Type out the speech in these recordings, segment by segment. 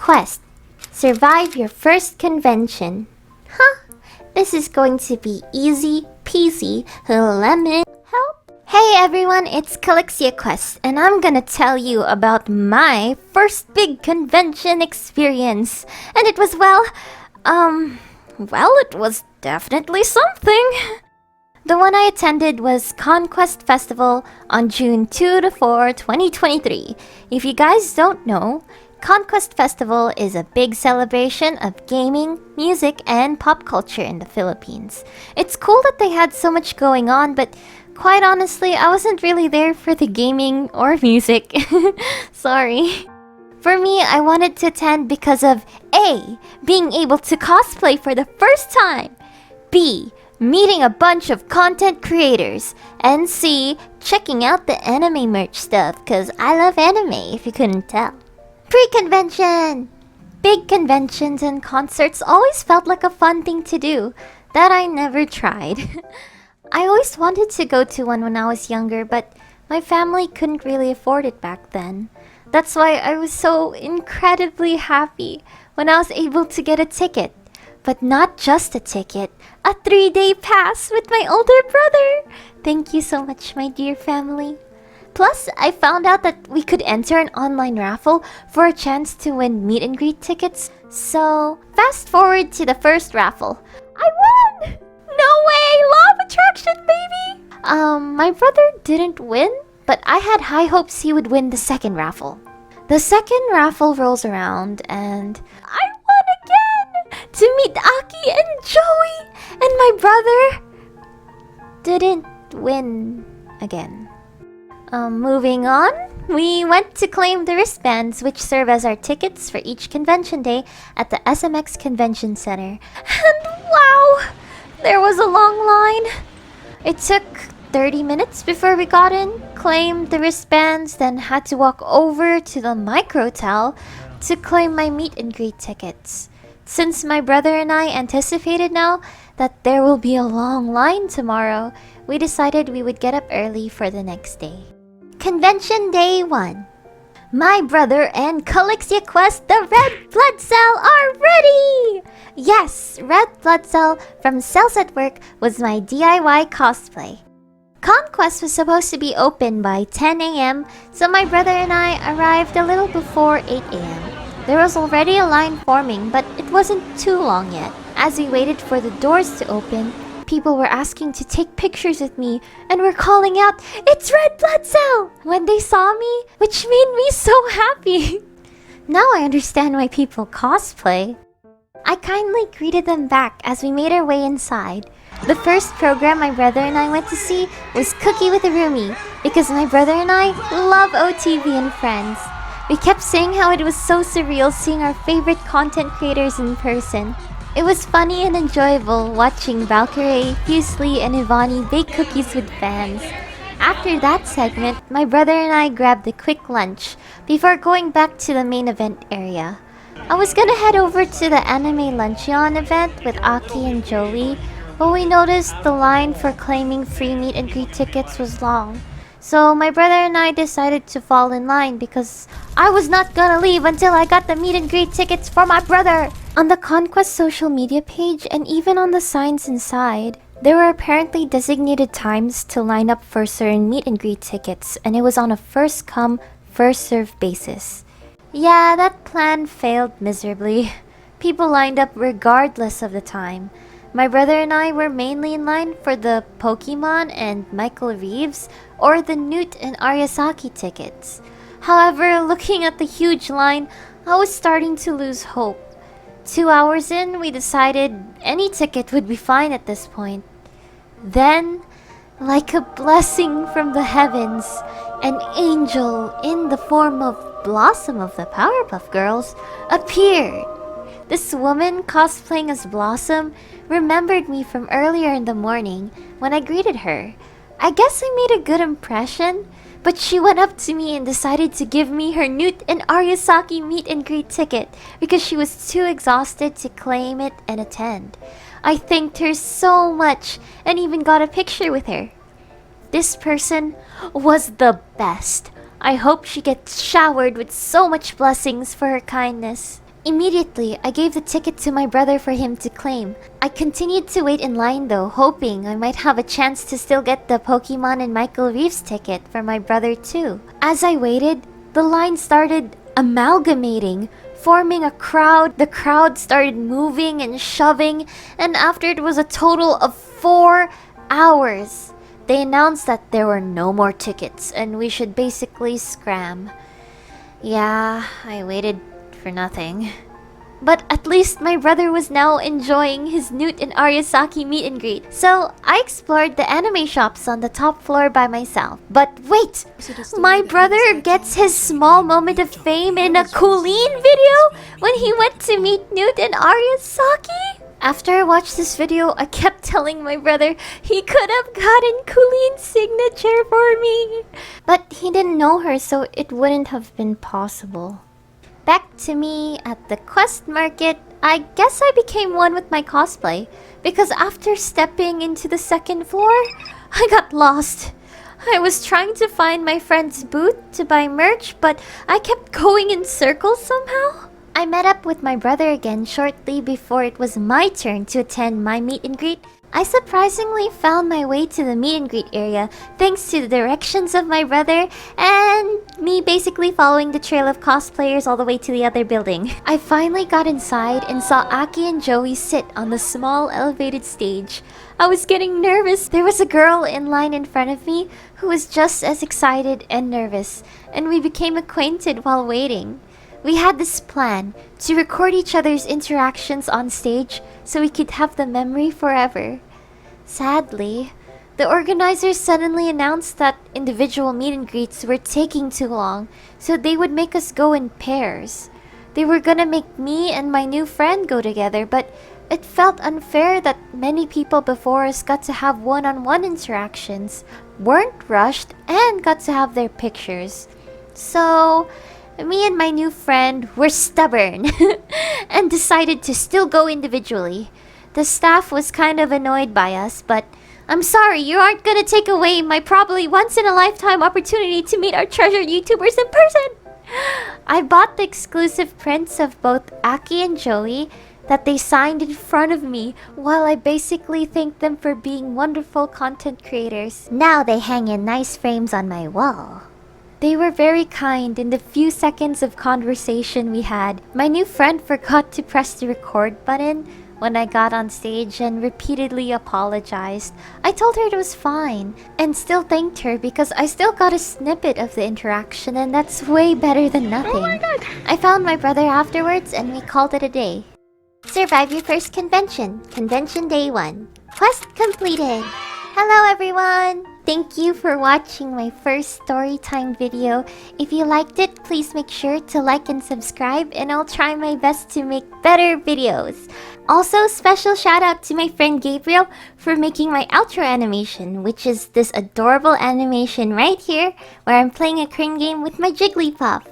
Quest. Survive your first convention. Huh? This is going to be easy peasy lemon help. Hey everyone, it's CALYXIA Quest, and I'm gonna tell you about my first big convention experience. And it was it was definitely something. The one I attended was CONQuest Festival on June 2 to 4, 2023. If you guys don't know, CONQuest Festival is a big celebration of gaming, music, and pop culture in the Philippines. It's cool that they had so much going on, but quite honestly, I wasn't really there for the gaming or music. Sorry. For me, I wanted to attend because of A. Being able to cosplay for the first time, B. Meeting a bunch of content creators, and C. Checking out the anime merch stuff, cause I love anime if you couldn't tell. Pre-convention! Big conventions and concerts always felt like a fun thing to do that I never tried. I always wanted to go to one when I was younger, but my family couldn't really afford it back then. That's why I was so incredibly happy when I was able to get a ticket. But not just a ticket, a 3-day pass with my older brother! Thank you so much, my dear family. Plus, I found out that we could enter an online raffle for a chance to win meet and greet tickets. So, fast forward to the first raffle. I won! No way! Law of attraction, baby! My brother didn't win, but I had high hopes he would win the second raffle. The second raffle rolls around and I won again! To meet Aki and Joey! And my brother didn't win again. Moving on, we went to claim the wristbands which serve as our tickets for each convention day at the SMX Convention Center. And wow! There was a long line. It took 30 minutes before we got in, claimed the wristbands, then had to walk over to the microtel to claim my meet and greet tickets. Since my brother and I anticipated now that there will be a long line tomorrow, we decided we would get up early for the next day. Convention Day 1. My brother and CALYXIA Quest, the Red Blood Cell, are ready! Yes, Red Blood Cell from Cells at Work was my DIY cosplay. CONQuest was supposed to be open by 10 a.m., so my brother and I arrived a little before 8 a.m. There was already a line forming, but it wasn't too long yet. As we waited for the doors to open, people were asking to take pictures with me and were calling out, "It's Red Blood Cell!" when they saw me, which made me so happy. Now I understand why people cosplay. I kindly greeted them back as we made our way inside. The first program my brother and I went to see was Cookie with a Roomie, because my brother and I love OTV and Friends. We kept saying how it was so surreal seeing our favorite content creators in person. It was funny and enjoyable watching Valkyrie, Fusely, and Ivani bake cookies with fans. After that segment, my brother and I grabbed a quick lunch before going back to the main event area. I was gonna head over to the Anime Luncheon event with Aki and Joey, but we noticed the line for claiming free meet and greet tickets was long. So my brother and I decided to fall in line because I was not gonna leave until I got the meet and greet tickets for my brother. On the CONQuest social media page and even on the signs inside, there were apparently designated times to line up for certain meet and greet tickets, and it was on a first come, first served basis. Yeah, that plan failed miserably. People lined up regardless of the time. My brother and I were mainly in line for the Pokemon and Michael Reeves or the Newt and Ariasaki tickets. However, looking at the huge line, I was starting to lose hope. 2 hours in, we decided any ticket would be fine at this point. Then, like a blessing from the heavens, an angel in the form of Blossom of the Powerpuff Girls appeared. This woman cosplaying as Blossom remembered me from earlier in the morning when I greeted her. I guess I made a good impression, but she went up to me and decided to give me her Newt and Ariasaki meet and greet ticket because she was too exhausted to claim it and attend. I thanked her so much and even got a picture with her. This person was the best. I hope she gets showered with so much blessings for her kindness. Immediately, I gave the ticket to my brother for him to claim. I continued to wait in line though, hoping I might have a chance to still get the Pokemon and Michael Reeves ticket for my brother too. As I waited, the line started amalgamating, forming a crowd. The crowd started moving and shoving, and after it was a total of 4 hours, they announced that there were no more tickets and we should basically scram. Yeah, I waited for nothing. But at least my brother was now enjoying his Newt and Arasaki meet and greet. So I explored the anime shops on the top floor by myself. But wait! My brother gets his small moment of fame in a Kooleen video when he went to meet Newt and Arasaki? After I watched this video, I kept telling my brother he could have gotten Kooleen's signature for me. But he didn't know her, so it wouldn't have been possible. Back to me at the Quest Market, I guess I became one with my cosplay. Because after stepping into the second floor, I got lost. I was trying to find my friend's booth to buy merch, but I kept going in circles somehow. I met up with my brother again shortly before it was my turn to attend my meet and greet. I surprisingly found my way to the meet and greet area thanks to the directions of my brother and me basically following the trail of cosplayers all the way to the other building. I finally got inside and saw Aki and Joey sit on the small elevated stage. I was getting nervous. There was a girl in line in front of me who was just as excited and nervous, and we became acquainted while waiting. We had this plan to record each other's interactions on stage so we could have the memory forever. Sadly, the organizers suddenly announced that individual meet and greets were taking too long, so they would make us go in pairs. They were gonna make me and my new friend go together, but it felt unfair that many people before us got to have one-on-one interactions, weren't rushed, and got to have their pictures. So me and my new friend were stubborn and decided to still go individually. The staff was kind of annoyed by us, but I'm sorry, you aren't gonna take away my probably once-in-a-lifetime opportunity to meet our treasured YouTubers in person! I bought the exclusive prints of both Aki and Joey that they signed in front of me while I basically thanked them for being wonderful content creators. Now they hang in nice frames on my wall. They were very kind in the few seconds of conversation we had. My new friend forgot to press the record button when I got on stage and repeatedly apologized. I told her it was fine and still thanked her because I still got a snippet of the interaction, and that's way better than nothing. Oh my God. I found my brother afterwards and we called it a day. Survive your first convention. Convention day 1. Quest completed. Hello everyone! Thank you for watching my first storytime video. If you liked it, please make sure to like and subscribe, and I'll try my best to make better videos. Also, special shout out to my friend Gabriel for making my outro animation, which is this adorable animation right here where I'm playing a crane game with my Jigglypuff.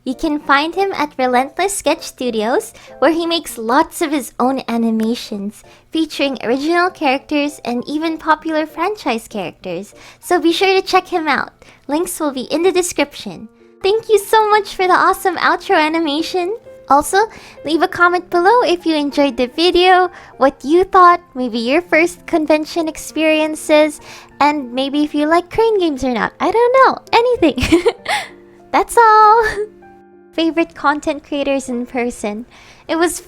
You can find him at Relentless Sketch Studios, where he makes lots of his own animations, featuring original characters and even popular franchise characters, so be sure to check him out. Links will be in the description. Thank you so much for the awesome outro animation! Also, leave a comment below if you enjoyed the video, what you thought, maybe your first convention experiences, and maybe if you like crane games or not. I don't know, anything! That's all! Favorite content creators in person. It was